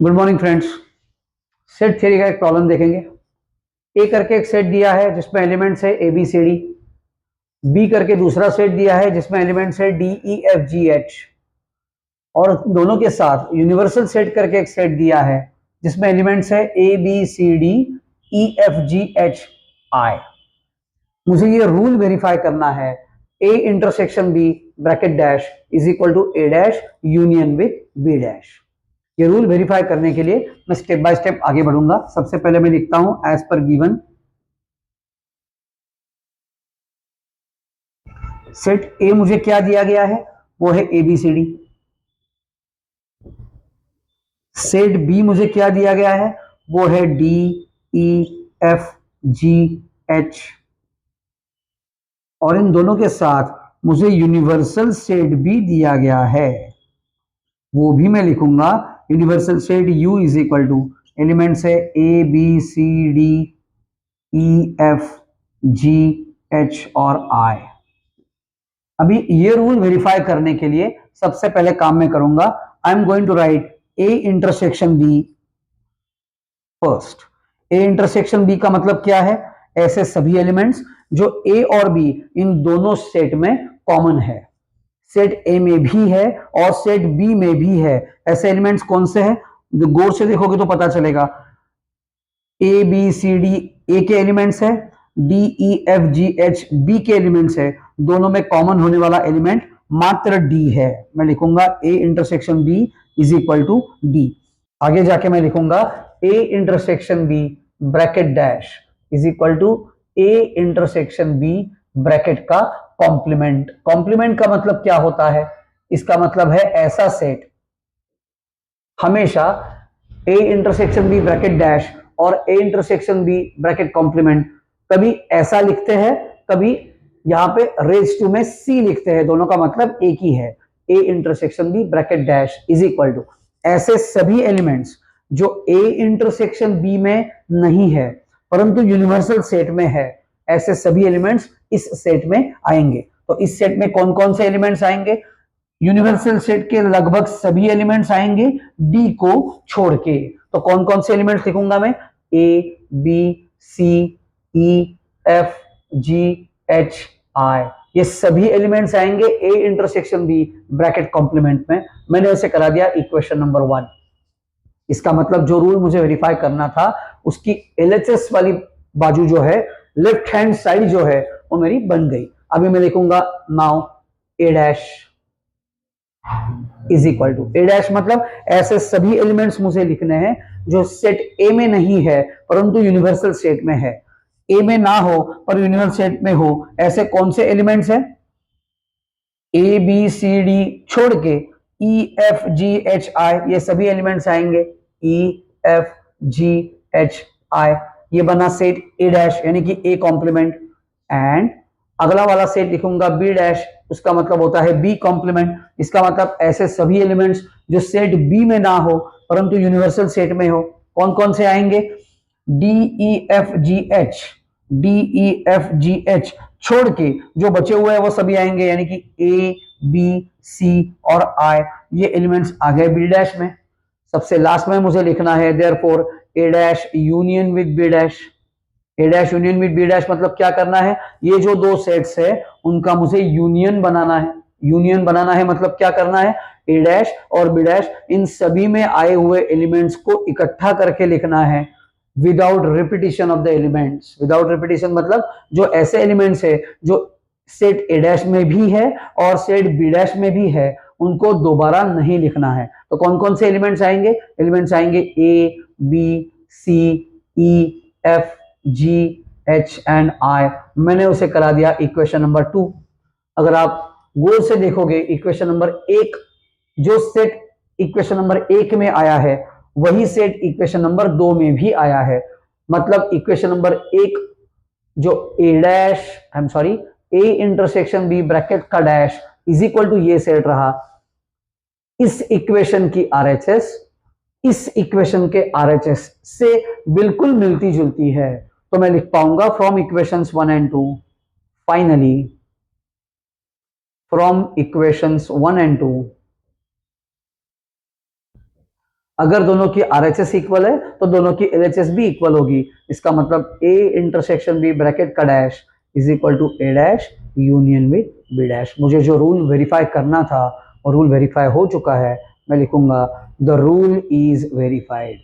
Good morning friends. Set theory का एक problem देखेंगे। ए करके एक सेट दिया है जिसमें एलिमेंट्स है A B C D. B करके दूसरा सेट दिया है जिसमें एलिमेंट्स है D E F G H. और दोनों के साथ यूनिवर्सल सेट करके एक सेट दिया है जिसमें एलिमेंट्स है A B C D E F G H I. मुझे ये रूल वेरीफाई करना है, A intersection B bracket dash is equal to A dash union with B dash. ये रूल वेरीफाई करने के लिए मैं स्टेप बाय स्टेप आगे बढ़ूंगा। सबसे पहले मैं लिखता हूं एज पर गिवन सेट ए मुझे क्या दिया गया है, वो है A B C D. Set B मुझे क्या दिया गया है, वो है D E F G H. और इन दोनों के साथ मुझे यूनिवर्सल सेट भी दिया गया है, वो भी मैं लिखूंगा। Universal set U is equal to elements है A B C D E F G H और आई। अभी ये रूल वेरीफाई करने के लिए सबसे पहले काम मैं करूंगा, I am going to write A intersection B first. A intersection B का मतलब क्या है, ऐसे सभी एलिमेंट्स जो ए और बी इन दोनों सेट में कॉमन है। सेट ए में भी है और सेट बी में भी है। ऐसे एलिमेंट्स कौन से हैं, गौर से देखोगे तो पता चलेगा। ए बी सी डी ए के एलिमेंट्स है, D E F G H B के एलिमेंट्स है। दोनों में कॉमन होने वाला एलिमेंट मात्र डी है। मैं लिखूंगा A intersection B is equal to D. आगे जाके मैं लिखूंगा A intersection B bracket dash is equal to A intersection B bracket का कॉम्प्लीमेंट। कॉम्प्लीमेंट का मतलब क्या होता है, इसका मतलब है ऐसा सेट हमेशा A intersection B bracket dash और A intersection B bracket complement कभी ऐसा लिखते हैं, कभी यहां पे रेज टू में सी लिखते हैं। दोनों का मतलब एक ही है, A intersection B bracket dash is equal to ऐसे सभी एलिमेंट्स जो ए इंटरसेक्शन बी में नहीं है परंतु यूनिवर्सल सेट में है, ऐसे सभी एलिमेंट्स इस सेट में आएंगे। तो इस सेट में कौन कौन से एलिमेंट्स आएंगे, यूनिवर्सल सेट के लगभग सभी एलिमेंट्स आएंगे डी को छोड़ के। तो कौन कौन से एलिमेंट्स लिखूंगा मैं, A B C E F G H I, ये सभी एलिमेंट्स आएंगे A intersection B bracket complement में। मैंने इसे करा दिया इक्वेशन नंबर 1। इसका मतलब जो रूल मुझे वेरीफाई करना था उसकी एलएचएस वाली बाजू जो है, लेफ्ट हैंड साइड जो है, वो मेरी बन गई। अभी मैं लिखूंगा now A dash is equal to A dash, मतलब ऐसे सभी एलिमेंट्स मुझे लिखने हैं जो सेट ए में नहीं है परंतु यूनिवर्सल सेट में है। ए में ना हो पर यूनिवर्सल सेट में हो, ऐसे कौन से एलिमेंट्स हैं, ए बी सी डी छोड़ के ई एफ जी एच आई, ये सभी एलिमेंट्स आएंगे ई एफ जी एच आई। ये बना सेट ए डैश यानी कि ए कॉम्प्लीमेंट। एंड अगला वाला सेट लिखूंगा बी डैश, उसका मतलब होता है बी कॉम्प्लीमेंट। इसका मतलब ऐसे सभी एलिमेंट्स जो सेट बी में ना हो परंतु यूनिवर्सल सेट में हो, कौन कौन से आएंगे, D E F G H, D E F G H छोड़ के जो बचे हुए हैं वो सभी आएंगे, यानी कि ए बी सी और आई, ये एलिमेंट्स आ गए बी डैश में। सबसे लास्ट में मुझे लिखना है therefore A dash union with B dash. A dash union with B dash मतलब क्या करना है, ये जो दो सेट्स है उनका मुझे यूनियन बनाना है। यूनियन बनाना है मतलब क्या करना है, ए डैश और बी डैश इन सभी में आए हुए एलिमेंट्स को इकट्ठा करके लिखना है without repetition of the elements. Without repetition मतलब जो ऐसे एलिमेंट्स है जो सेट ए डैश में भी है और सेट बी डैश में भी है, उनको दोबारा नहीं लिखना है। तो कौन कौन से एलिमेंट्स आएंगे, एलिमेंट्स आएंगे A B C E F G H and I. मैंने उसे करा दिया इक्वेशन नंबर 2। अगर आप गौर से देखोगे इक्वेशन नंबर 1, जो सेट इक्वेशन नंबर 1 में आया है वही सेट इक्वेशन नंबर 2 में भी आया है। मतलब इक्वेशन नंबर 1 जो A dash I am sorry A intersection B bracket का डैश इज इक्वल टू ये सेट रहा, इस इक्वेशन की आरएचएस इस इक्वेशन के आरएचएस से बिल्कुल मिलती जुलती है। तो मैं लिख पाऊंगा from equations 1 and 2, finally from equations 1 and 2 अगर दोनों की RHS इक्वल है तो दोनों की LHS भी इक्वल होगी। इसका मतलब A इंटरसेक्शन B ब्रैकेट का dash is equal to A dash union with B dash. मुझे जो रूल वेरीफाई करना था और रूल वेरीफाई हो चुका है, मैं लिखूंगा द रूल इज वेरीफाइड।